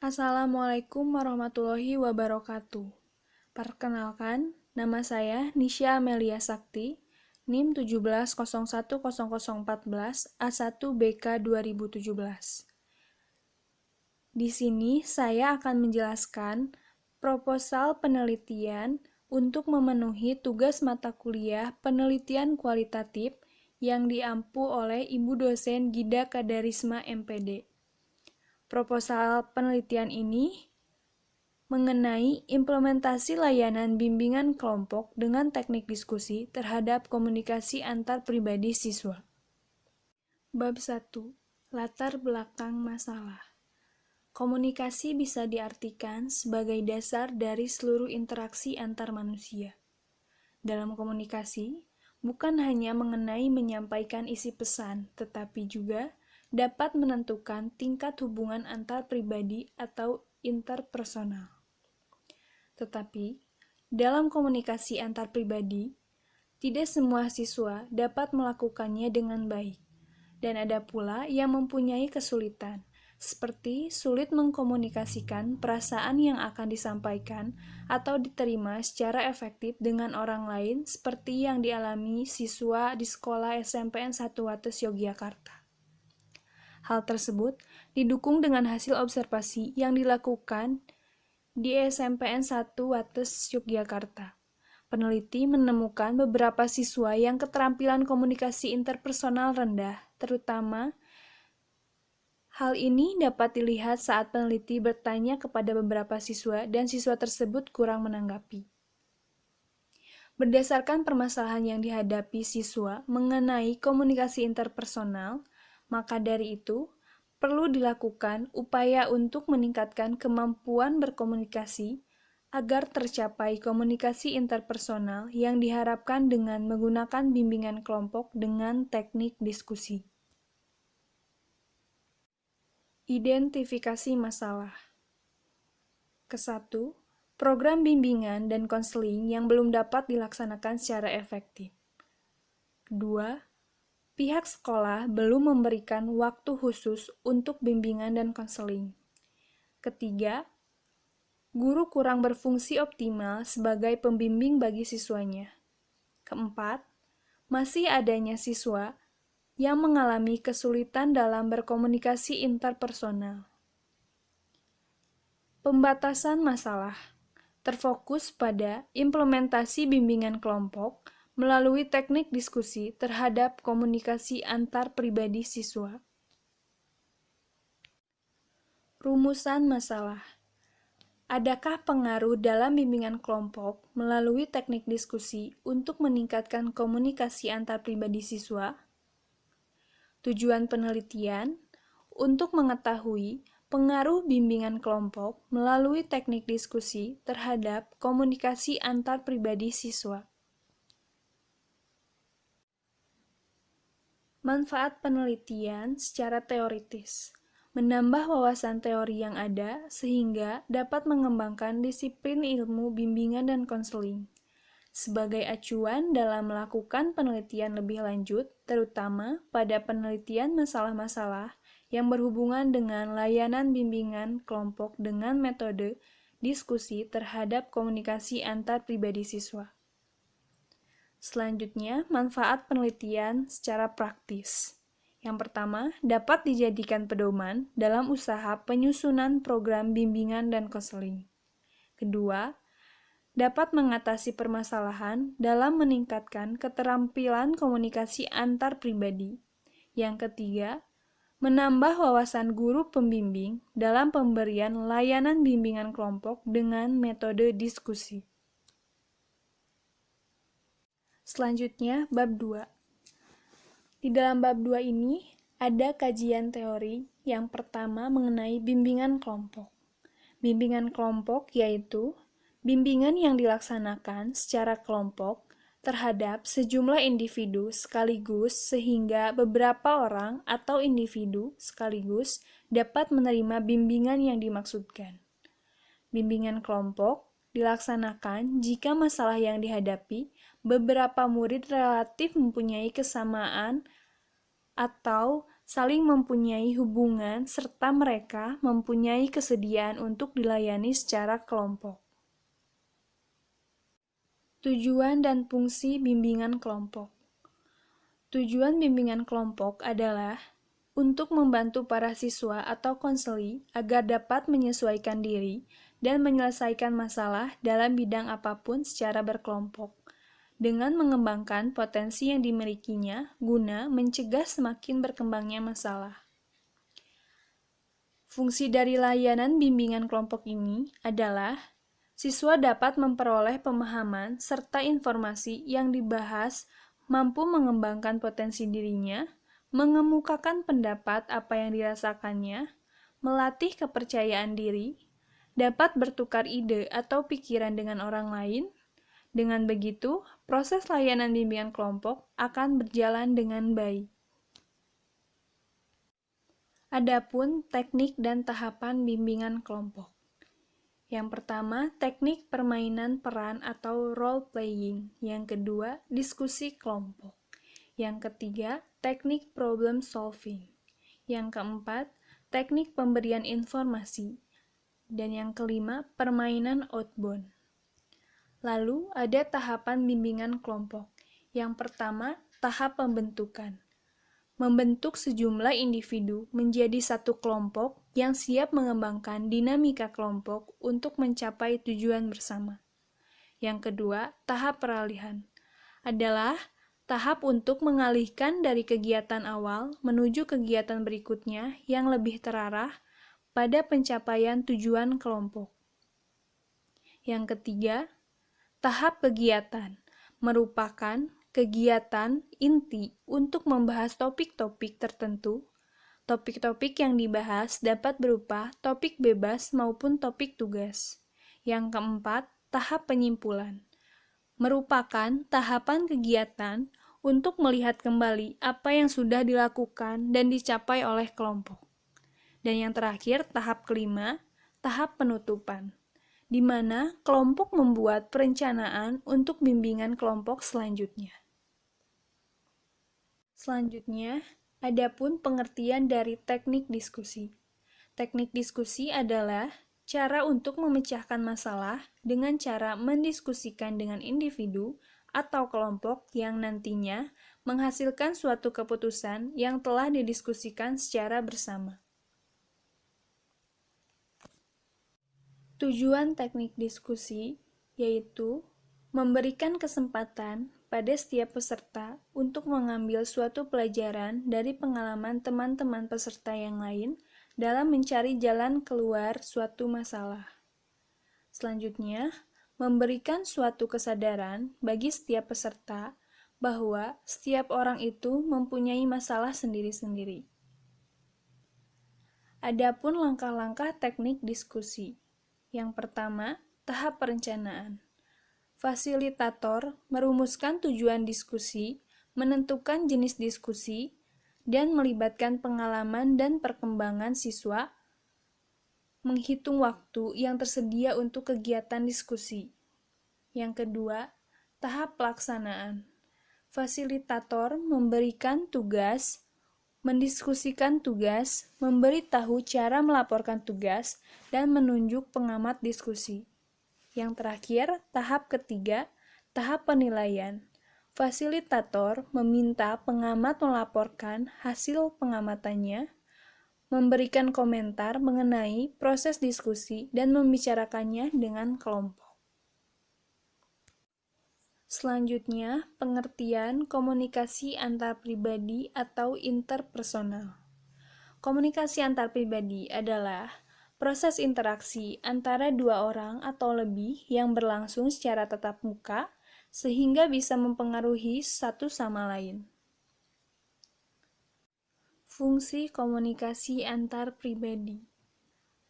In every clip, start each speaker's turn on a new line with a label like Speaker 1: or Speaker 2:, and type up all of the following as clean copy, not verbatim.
Speaker 1: Assalamualaikum warahmatullahi wabarakatuh. Perkenalkan, nama saya Nisha Amelia Sakti, NIM 17010014 A1BK 2017. Di sini saya akan menjelaskan proposal penelitian untuk memenuhi tugas mata kuliah penelitian kualitatif yang diampu oleh Ibu dosen Gida Kadarisma MPD. Proposal penelitian ini mengenai implementasi layanan bimbingan kelompok dengan teknik diskusi terhadap komunikasi antar pribadi siswa. Bab 1. Latar belakang masalah. Komunikasi bisa diartikan sebagai dasar dari seluruh interaksi antar manusia. Dalam komunikasi, bukan hanya mengenai menyampaikan isi pesan, tetapi juga dapat menentukan tingkat hubungan antar pribadi atau interpersonal. Tetapi, dalam komunikasi antar pribadi, tidak semua siswa dapat melakukannya dengan baik, dan ada pula yang mempunyai kesulitan, seperti sulit mengkomunikasikan perasaan yang akan disampaikan atau diterima secara efektif dengan orang lain seperti yang dialami siswa di sekolah SMPN 1 Wates Yogyakarta. Hal tersebut didukung dengan hasil observasi yang dilakukan di SMPN 1 Wates Yogyakarta. Peneliti menemukan beberapa siswa yang keterampilan komunikasi interpersonal rendah, terutama hal ini dapat dilihat saat peneliti bertanya kepada beberapa siswa dan siswa tersebut kurang menanggapi. Berdasarkan permasalahan yang dihadapi siswa mengenai komunikasi interpersonal, maka dari itu perlu dilakukan upaya untuk meningkatkan kemampuan berkomunikasi agar tercapai komunikasi interpersonal yang diharapkan dengan menggunakan bimbingan kelompok dengan teknik diskusi. Identifikasi masalah. Ke-1, program bimbingan dan konseling yang belum dapat dilaksanakan secara efektif. Kedua, pihak sekolah belum memberikan waktu khusus untuk bimbingan dan konseling. Ketiga, guru kurang berfungsi optimal sebagai pembimbing bagi siswanya. Keempat, masih adanya siswa yang mengalami kesulitan dalam berkomunikasi interpersonal. Pembatasan masalah terfokus pada implementasi bimbingan kelompok melalui teknik diskusi terhadap komunikasi antar pribadi siswa. Rumusan masalah. Adakah pengaruh dalam bimbingan kelompok melalui teknik diskusi untuk meningkatkan komunikasi antar pribadi siswa? Tujuan penelitian untuk mengetahui pengaruh bimbingan kelompok melalui teknik diskusi terhadap komunikasi antar pribadi siswa. Manfaat penelitian secara teoritis. Menambah wawasan teori yang ada sehingga dapat mengembangkan disiplin ilmu bimbingan dan konseling. Sebagai acuan dalam melakukan penelitian lebih lanjut, terutama pada penelitian masalah-masalah yang berhubungan dengan layanan bimbingan kelompok dengan metode diskusi terhadap komunikasi antar pribadi siswa. Selanjutnya, manfaat penelitian secara praktis. Yang pertama, dapat dijadikan pedoman dalam usaha penyusunan program bimbingan dan konseling. Kedua, dapat mengatasi permasalahan dalam meningkatkan keterampilan komunikasi antar pribadi. Yang ketiga, menambah wawasan guru pembimbing dalam pemberian layanan bimbingan kelompok dengan metode diskusi. Selanjutnya, bab 2. Di dalam bab 2 ini, ada kajian teori yang pertama mengenai bimbingan kelompok. Bimbingan kelompok yaitu bimbingan yang dilaksanakan secara kelompok terhadap sejumlah individu sekaligus sehingga beberapa orang atau individu sekaligus dapat menerima bimbingan yang dimaksudkan. Bimbingan kelompok dilaksanakan jika masalah yang dihadapi beberapa murid relatif mempunyai kesamaan atau saling mempunyai hubungan, serta mereka mempunyai kesediaan untuk dilayani secara kelompok. Tujuan dan fungsi bimbingan kelompok. Tujuan bimbingan kelompok adalah untuk membantu para siswa atau konseli agar dapat menyesuaikan diri dan menyelesaikan masalah dalam bidang apapun secara berkelompok, dengan mengembangkan potensi yang dimilikinya guna mencegah semakin berkembangnya masalah. Fungsi dari layanan bimbingan kelompok ini adalah siswa dapat memperoleh pemahaman serta informasi yang dibahas, mampu mengembangkan potensi dirinya, mengemukakan pendapat apa yang dirasakannya, melatih kepercayaan diri, dapat bertukar ide atau pikiran dengan orang lain. Dengan begitu, proses layanan bimbingan kelompok akan berjalan dengan baik. Adapun teknik dan tahapan bimbingan kelompok. Yang pertama, teknik permainan peran atau role playing. Yang kedua, diskusi kelompok. Yang ketiga, teknik problem solving. Yang keempat, teknik pemberian informasi. Dan yang kelima, permainan outbound. Lalu, ada tahapan bimbingan kelompok. Yang pertama, tahap pembentukan. Membentuk sejumlah individu menjadi satu kelompok yang siap mengembangkan dinamika kelompok untuk mencapai tujuan bersama. Yang kedua, tahap peralihan. Adalah tahap untuk mengalihkan dari kegiatan awal menuju kegiatan berikutnya yang lebih terarah pada pencapaian tujuan kelompok. Yang ketiga, tahap kegiatan merupakan kegiatan inti untuk membahas topik-topik tertentu. Topik-topik yang dibahas dapat berupa topik bebas maupun topik tugas. Yang keempat, tahap penyimpulan merupakan tahapan kegiatan untuk melihat kembali apa yang sudah dilakukan dan dicapai oleh kelompok. Dan yang terakhir, tahap kelima, tahap penutupan, di mana kelompok membuat perencanaan untuk bimbingan kelompok selanjutnya. Selanjutnya, adapun pengertian dari teknik diskusi. Teknik diskusi adalah cara untuk memecahkan masalah dengan cara mendiskusikan dengan individu atau kelompok yang nantinya menghasilkan suatu keputusan yang telah didiskusikan secara bersama. Tujuan teknik diskusi yaitu memberikan kesempatan pada setiap peserta untuk mengambil suatu pelajaran dari pengalaman teman-teman peserta yang lain dalam mencari jalan keluar suatu masalah. Selanjutnya, memberikan suatu kesadaran bagi setiap peserta bahwa setiap orang itu mempunyai masalah sendiri-sendiri. Adapun langkah-langkah teknik diskusi. Yang pertama, tahap perencanaan. Fasilitator merumuskan tujuan diskusi, menentukan jenis diskusi, dan melibatkan pengalaman dan perkembangan siswa, menghitung waktu yang tersedia untuk kegiatan diskusi. Yang kedua, tahap pelaksanaan. Fasilitator memberikan tugas, mendiskusikan tugas, memberitahu cara melaporkan tugas, dan menunjuk pengamat diskusi. Yang terakhir, tahap ketiga, tahap penilaian. Fasilitator meminta pengamat melaporkan hasil pengamatannya, memberikan komentar mengenai proses diskusi, dan membicarakannya dengan kelompok. Selanjutnya, pengertian komunikasi antar pribadi atau interpersonal. Komunikasi antar pribadi adalah proses interaksi antara dua orang atau lebih yang berlangsung secara tatap muka sehingga bisa mempengaruhi satu sama lain. Fungsi komunikasi antar pribadi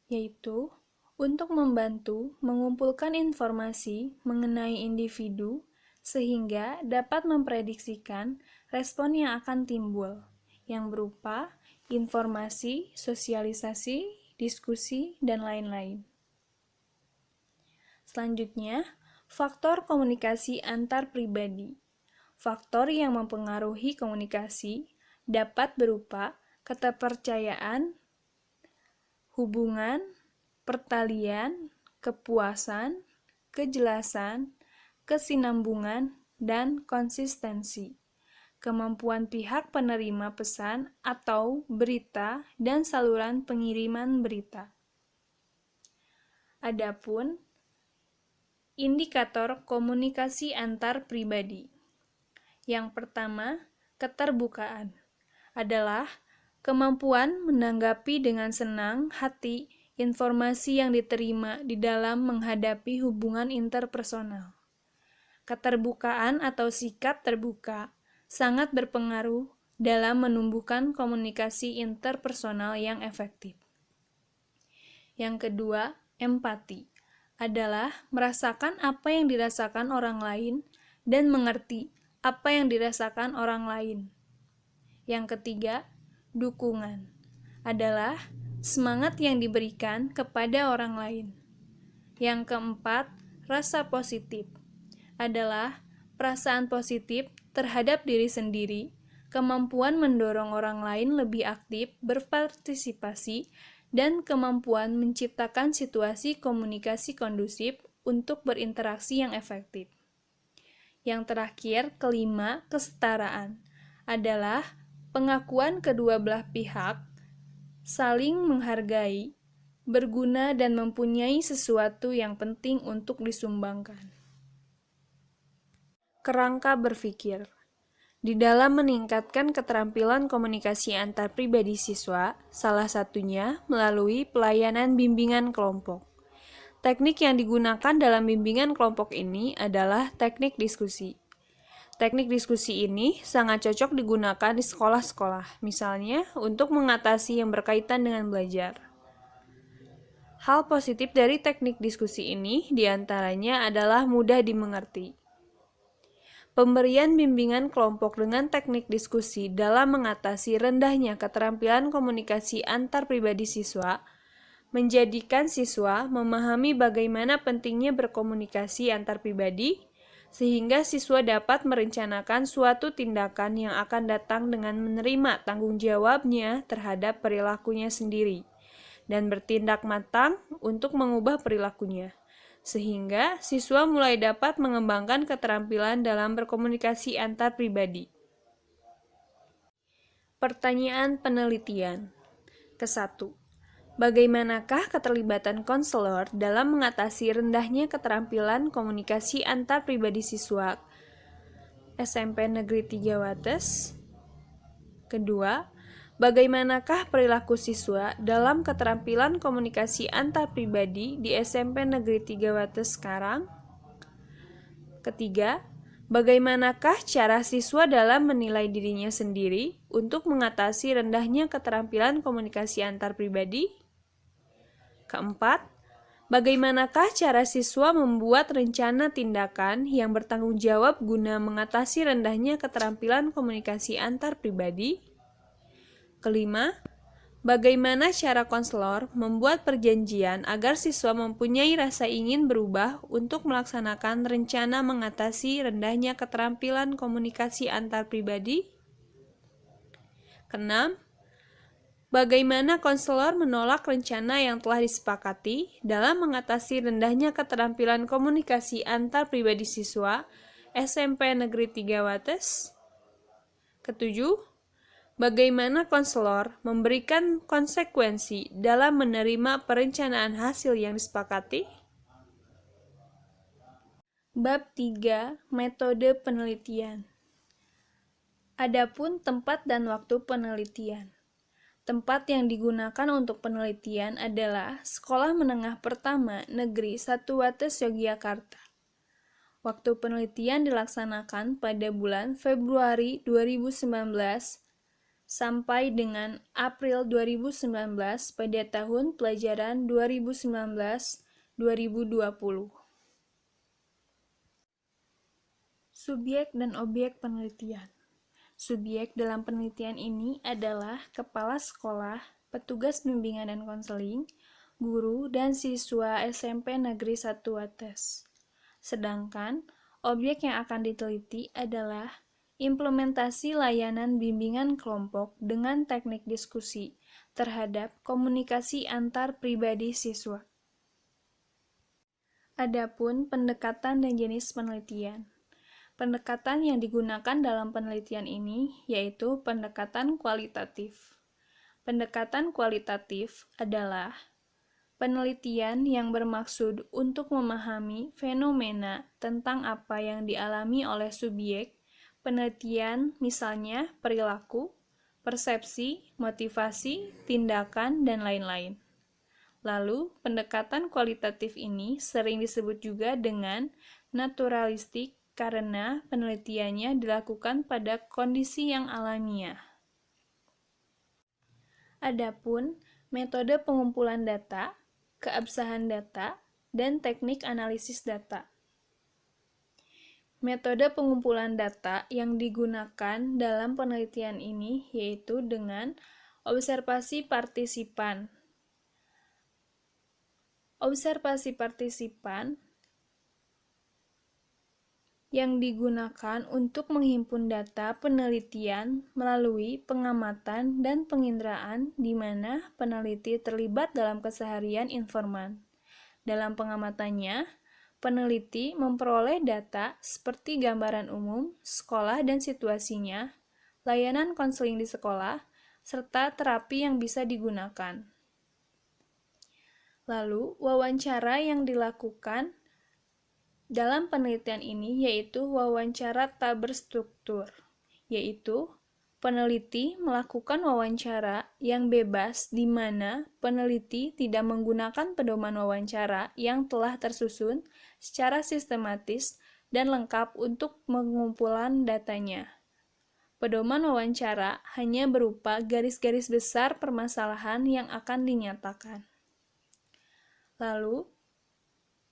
Speaker 1: yaitu untuk membantu mengumpulkan informasi mengenai individu sehingga dapat memprediksikan respon yang akan timbul, yang berupa informasi, sosialisasi, diskusi, dan lain-lain. Selanjutnya, faktor komunikasi antar pribadi. Faktor yang mempengaruhi komunikasi dapat berupa keterpercayaan, hubungan, pertalian, kepuasan, kejelasan, kesinambungan, dan konsistensi. Kemampuan pihak penerima pesan atau berita dan saluran pengiriman berita. Adapun indikator komunikasi antar pribadi. Yang pertama, keterbukaan adalah kemampuan menanggapi dengan senang hati informasi yang diterima di dalam menghadapi hubungan interpersonal. Keterbukaan atau sikap terbuka sangat berpengaruh dalam menumbuhkan komunikasi interpersonal yang efektif. Yang kedua, empati adalah merasakan apa yang dirasakan orang lain dan mengerti apa yang dirasakan orang lain. Yang ketiga, dukungan adalah semangat yang diberikan kepada orang lain. Yang keempat, rasa positif adalah perasaan positif terhadap diri sendiri, kemampuan mendorong orang lain lebih aktif berpartisipasi, dan kemampuan menciptakan situasi komunikasi kondusif untuk berinteraksi yang efektif. Yang terakhir, kelima, kesetaraan adalah pengakuan kedua belah pihak saling menghargai, berguna, dan mempunyai sesuatu yang penting untuk disumbangkan. Kerangka berpikir. Di dalam meningkatkan keterampilan komunikasi antar pribadi siswa, salah satunya melalui pelayanan bimbingan kelompok. Teknik yang digunakan dalam bimbingan kelompok ini adalah teknik diskusi. Teknik diskusi ini sangat cocok digunakan di sekolah-sekolah, misalnya untuk mengatasi yang berkaitan dengan belajar. Hal positif dari teknik diskusi ini diantaranya adalah mudah dimengerti. Pemberian bimbingan kelompok dengan teknik diskusi dalam mengatasi rendahnya keterampilan komunikasi antar pribadi siswa menjadikan siswa memahami bagaimana pentingnya berkomunikasi antar pribadi, sehingga siswa dapat merencanakan suatu tindakan yang akan datang dengan menerima tanggung jawabnya terhadap perilakunya sendiri, dan bertindak matang untuk mengubah perilakunya. Sehingga siswa mulai dapat mengembangkan keterampilan dalam berkomunikasi antar pribadi. Pertanyaan penelitian. Ke-1. Bagaimanakah keterlibatan konselor dalam mengatasi rendahnya keterampilan komunikasi antar pribadi siswa SMP Negeri 3 Wates? Kedua, bagaimanakah perilaku siswa dalam keterampilan komunikasi antar pribadi di SMP Negeri 3 Wates sekarang? Ketiga, bagaimanakah cara siswa dalam menilai dirinya sendiri untuk mengatasi rendahnya keterampilan komunikasi antar pribadi? Keempat, bagaimanakah cara siswa membuat rencana tindakan yang bertanggung jawab guna mengatasi rendahnya keterampilan komunikasi antar pribadi? Kelima, bagaimana cara konselor membuat perjanjian agar siswa mempunyai rasa ingin berubah untuk melaksanakan rencana mengatasi rendahnya keterampilan komunikasi antar pribadi? Keenam, bagaimana konselor menolak rencana yang telah disepakati dalam mengatasi rendahnya keterampilan komunikasi antar pribadi siswa SMP Negeri 3 Wates? Ketujuh, bagaimana konselor memberikan konsekuensi dalam menerima perencanaan hasil yang disepakati? Bab 3. Metode penelitian. Adapun tempat dan waktu penelitian. Tempat yang digunakan untuk penelitian adalah Sekolah Menengah Pertama Negeri 1 Wates Yogyakarta. Waktu penelitian dilaksanakan pada bulan Februari 2019 sampai dengan April 2019 pada tahun pelajaran 2019-2020. Subjek dan objek penelitian. Subjek dalam penelitian ini adalah kepala sekolah, petugas bimbingan dan konseling, guru, dan siswa SMP Negeri 1 Wates. Sedangkan objek yang akan diteliti adalah implementasi layanan bimbingan kelompok dengan teknik diskusi terhadap komunikasi antar pribadi siswa. Adapun pendekatan dan jenis penelitian. Pendekatan yang digunakan dalam penelitian ini yaitu pendekatan kualitatif. Pendekatan kualitatif adalah penelitian yang bermaksud untuk memahami fenomena tentang apa yang dialami oleh subjek penelitian, misalnya perilaku, persepsi, motivasi, tindakan, dan lain-lain. Lalu, pendekatan kualitatif ini sering disebut juga dengan naturalistik karena penelitiannya dilakukan pada kondisi yang alamiah. Adapun metode pengumpulan data, keabsahan data, dan teknik analisis data. Metode pengumpulan data yang digunakan dalam penelitian ini yaitu dengan observasi partisipan. Observasi partisipan yang digunakan untuk menghimpun data penelitian melalui pengamatan dan penginderaan di mana peneliti terlibat dalam keseharian informan. Dalam pengamatannya, peneliti memperoleh data seperti gambaran umum, sekolah dan situasinya, layanan konseling di sekolah, serta terapi yang bisa digunakan. Lalu, wawancara yang dilakukan dalam penelitian ini yaitu wawancara tak berstruktur, yaitu peneliti melakukan wawancara yang bebas di mana peneliti tidak menggunakan pedoman wawancara yang telah tersusun secara sistematis dan lengkap untuk pengumpulan datanya. Pedoman wawancara hanya berupa garis-garis besar permasalahan yang akan dinyatakan. Lalu,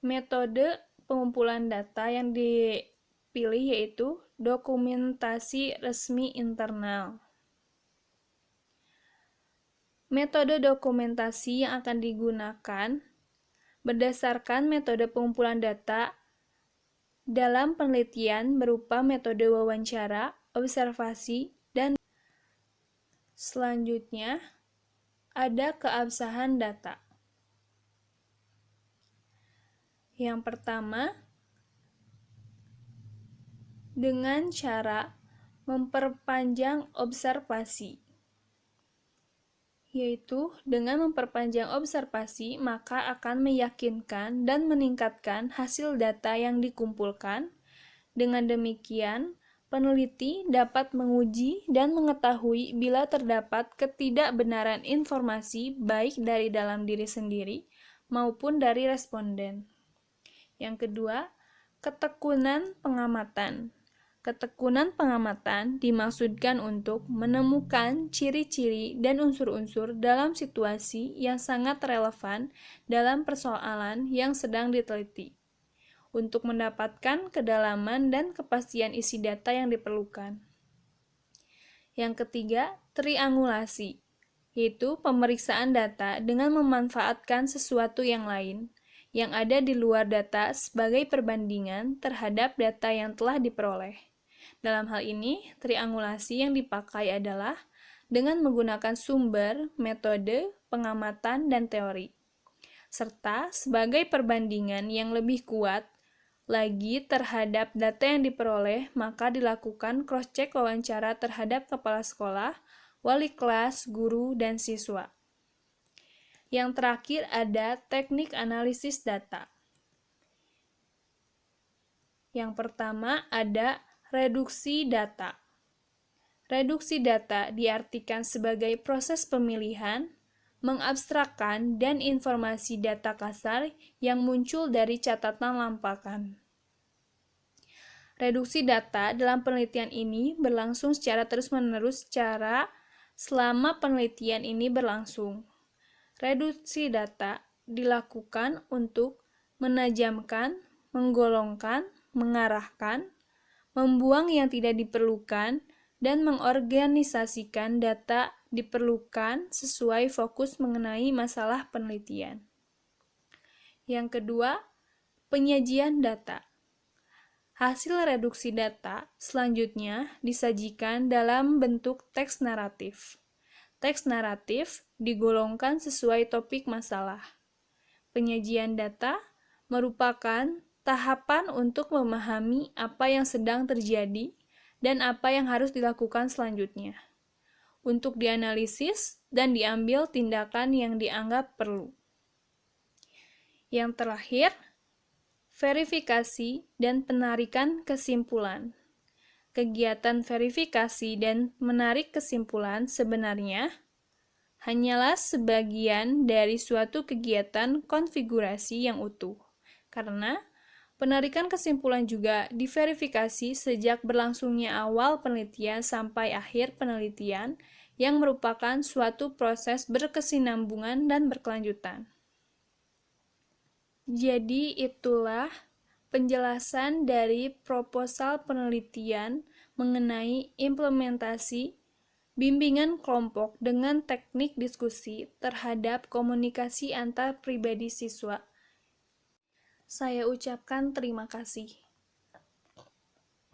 Speaker 1: metode pengumpulan data yang dipilih yaitu dokumentasi resmi internal. Metode dokumentasi yang akan digunakan berdasarkan metode pengumpulan data dalam penelitian berupa metode wawancara, observasi, dan selanjutnya ada keabsahan data. Yang pertama, dengan cara memperpanjang observasi, yaitu dengan memperpanjang observasi maka akan meyakinkan dan meningkatkan hasil data yang dikumpulkan. Dengan demikian, peneliti dapat menguji dan mengetahui bila terdapat ketidakbenaran informasi baik dari dalam diri sendiri maupun dari responden. Yang kedua, ketekunan pengamatan. Ketekunan pengamatan dimaksudkan untuk menemukan ciri-ciri dan unsur-unsur dalam situasi yang sangat relevan dalam persoalan yang sedang diteliti, untuk mendapatkan kedalaman dan kepastian isi data yang diperlukan. Yang ketiga, triangulasi, yaitu pemeriksaan data dengan memanfaatkan sesuatu yang lain yang ada di luar data sebagai perbandingan terhadap data yang telah diperoleh. Dalam hal ini, triangulasi yang dipakai adalah dengan menggunakan sumber, metode, pengamatan, dan teori, serta sebagai perbandingan yang lebih kuat lagi terhadap data yang diperoleh, maka dilakukan cross-check wawancara terhadap kepala sekolah, wali kelas, guru, dan siswa. Yang terakhir ada teknik analisis data. Yang pertama ada reduksi data. Reduksi data diartikan sebagai proses pemilihan, mengabstrakkan, dan informasi data kasar yang muncul dari catatan lampakan. Reduksi data dalam penelitian ini berlangsung secara terus-menerus selama penelitian ini berlangsung. Reduksi data dilakukan untuk menajamkan, menggolongkan, mengarahkan, membuang yang tidak diperlukan, dan mengorganisasikan data diperlukan sesuai fokus mengenai masalah penelitian. Yang kedua, penyajian data. Hasil reduksi data selanjutnya disajikan dalam bentuk teks naratif. Teks naratif digolongkan sesuai topik masalah. Penyajian data merupakan tahapan untuk memahami apa yang sedang terjadi dan apa yang harus dilakukan selanjutnya, untuk dianalisis dan diambil tindakan yang dianggap perlu. Yang terakhir, verifikasi dan penarikan kesimpulan. Kegiatan verifikasi dan menarik kesimpulan sebenarnya hanyalah sebagian dari suatu kegiatan konfigurasi yang utuh, karena penarikan kesimpulan juga diverifikasi sejak berlangsungnya awal penelitian sampai akhir penelitian, yang merupakan suatu proses berkesinambungan dan berkelanjutan. Jadi itulah penjelasan dari proposal penelitian mengenai implementasi bimbingan kelompok dengan teknik diskusi terhadap komunikasi antar pribadi siswa. Saya ucapkan terima kasih.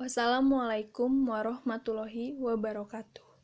Speaker 1: Wassalamualaikum warahmatullahi wabarakatuh.